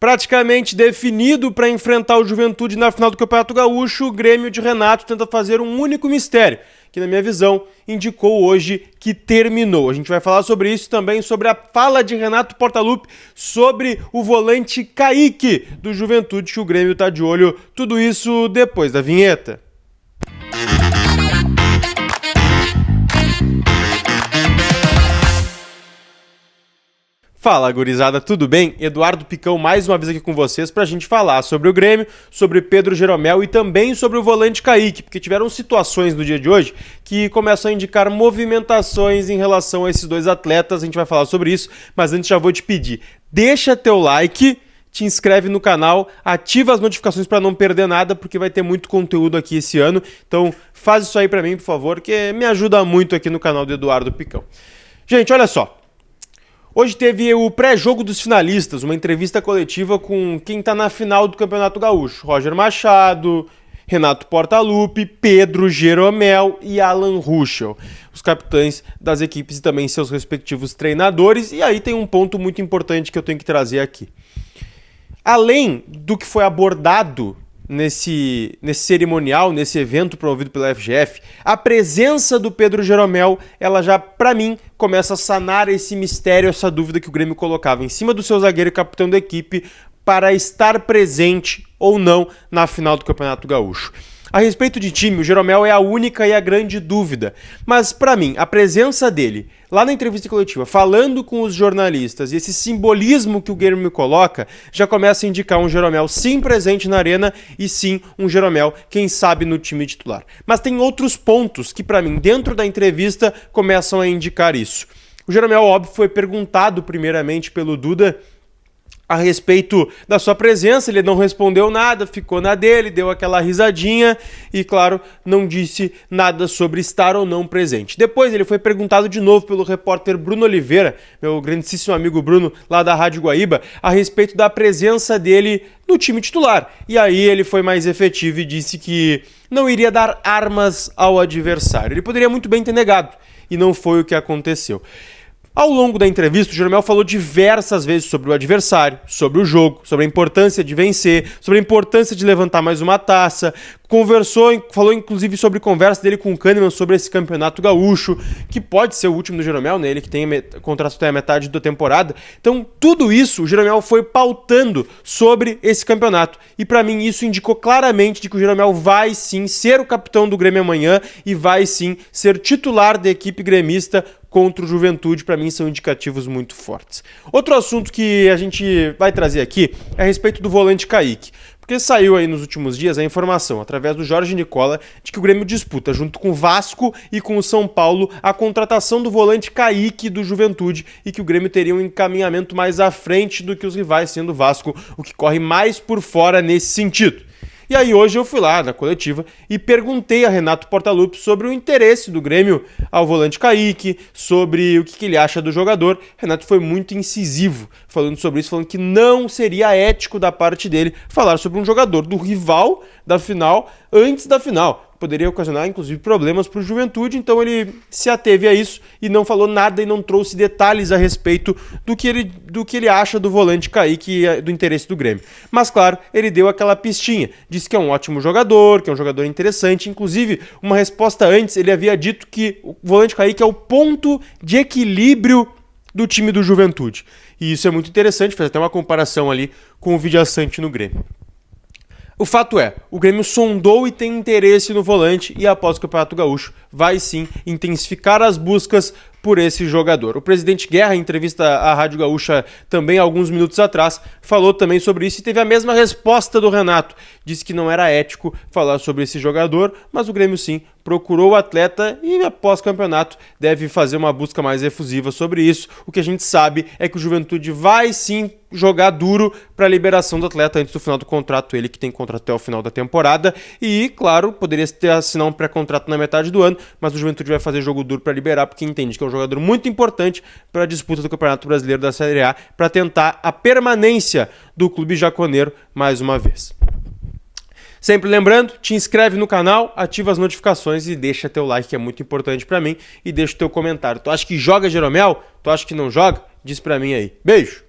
Praticamente definido para enfrentar o Juventude na final do Campeonato Gaúcho, o Grêmio de Renato tenta fazer um único mistério, que na minha visão indicou hoje que terminou. A gente vai falar sobre isso também, sobre a fala de Renato Portaluppi sobre o volante Kaique do Juventude, que o Grêmio está de olho. Tudo isso depois da vinheta. Fala, gurizada, tudo bem? Eduardo Picão mais uma vez aqui com vocês pra gente falar sobre o Grêmio, sobre Pedro Jeromel e também sobre o volante Kaique, porque tiveram situações no dia de hoje que começam a indicar movimentações em relação a esses dois atletas. A gente vai falar sobre isso, mas antes já vou te pedir, deixa teu like, te inscreve no canal, ativa as notificações para não perder nada, porque vai ter muito conteúdo aqui esse ano. Então faz isso aí pra mim, por favor, que me ajuda muito aqui no canal do Eduardo Picão. Gente, olha só. Hoje teve o pré-jogo dos finalistas, uma entrevista coletiva com quem está na final do Campeonato Gaúcho. Roger Machado, Renato Portaluppi, Pedro Jeromel e Alan Ruschel, os capitães das equipes e também seus respectivos treinadores. E aí tem um ponto muito importante que eu tenho que trazer aqui. Além do que foi abordado nesse cerimonial, nesse evento promovido pela FGF, a presença do Pedro Jeromel, ela já, para mim, começa a sanar esse mistério, essa dúvida que o Grêmio colocava em cima do seu zagueiro e capitão da equipe para estar presente ou não na final do Campeonato Gaúcho. A respeito de time, o Jeromel é a única e a grande dúvida, mas para mim, a presença dele lá na entrevista coletiva, falando com os jornalistas e esse simbolismo que o Grêmio coloca, já começa a indicar um Jeromel sim presente na arena e sim um Jeromel, quem sabe, no time titular. Mas tem outros pontos que para mim, dentro da entrevista, começam a indicar isso. O Jeromel, óbvio, foi perguntado primeiramente pelo Duda a respeito da sua presença, ele não respondeu nada, ficou na dele, deu aquela risadinha e, claro, não disse nada sobre estar ou não presente. Depois ele foi perguntado de novo pelo repórter Bruno Oliveira, meu grandíssimo amigo Bruno, lá da Rádio Guaíba, a respeito da presença dele no time titular. E aí ele foi mais efetivo e disse que não iria dar armas ao adversário. Ele poderia muito bem ter negado, e não foi o que aconteceu. Ao longo da entrevista, o Jeromel falou diversas vezes sobre o adversário, sobre o jogo, sobre a importância de vencer, sobre a importância de levantar mais uma taça, falou inclusive sobre conversa dele com o Kahneman sobre esse campeonato gaúcho, que pode ser o último do Jeromel, né? Ele que tem contrato até a metade da temporada. Então, tudo isso o Jeromel foi pautando sobre esse campeonato. E para mim isso indicou claramente de que o Jeromel vai sim ser o capitão do Grêmio amanhã e vai sim ser titular da equipe gremista contra o Juventude. Para mim são indicativos muito fortes. Outro assunto que a gente vai trazer aqui é a respeito do volante Kaique. Porque saiu aí nos últimos dias a informação, através do Jorge Nicola, de que o Grêmio disputa, junto com o Vasco e com o São Paulo, a contratação do volante Kaique do Juventude e que o Grêmio teria um encaminhamento mais à frente do que os rivais, sendo o Vasco o que corre mais por fora nesse sentido. E aí hoje eu fui lá na coletiva e perguntei a Renato Portaluppi sobre o interesse do Grêmio ao volante Kaique, sobre o que ele acha do jogador. Renato foi muito incisivo falando sobre isso, falando que não seria ético da parte dele falar sobre um jogador do rival da final antes da final. Poderia ocasionar, inclusive, problemas para o Juventude, então ele se ateve a isso e não falou nada e não trouxe detalhes a respeito do que ele acha do volante Kaique e do interesse do Grêmio. Mas, claro, ele deu aquela pistinha, disse que é um ótimo jogador, que é um jogador interessante, inclusive, uma resposta antes, ele havia dito que o volante Kaique é o ponto de equilíbrio do time do Juventude. E isso é muito interessante, fez até uma comparação ali com o Villaçante no Grêmio. O fato é, o Grêmio sondou e tem interesse no volante e após o Campeonato Gaúcho vai sim intensificar as buscas por esse jogador. O presidente Guerra, em entrevista à Rádio Gaúcha também alguns minutos atrás, falou também sobre isso e teve a mesma resposta do Renato. Disse que não era ético falar sobre esse jogador, mas o Grêmio sim procurou o atleta e após o campeonato deve fazer uma busca mais efusiva sobre isso. O que a gente sabe é que o Juventude vai sim jogar duro para a liberação do atleta antes do final do contrato, ele que tem contrato até o final da temporada e, claro, poderia ter assinar um pré-contrato na metade do ano, mas o Juventude vai fazer jogo duro para liberar porque entende que é um jogador muito importante para a disputa do Campeonato Brasileiro da Série A para tentar a permanência do clube jaconeiro mais uma vez. Sempre lembrando, te inscreve no canal, ativa as notificações e deixa teu like, que é muito importante para mim, e deixa o teu comentário. Tu acha que joga Jeromel? Tu acha que não joga? Diz para mim aí. Beijo!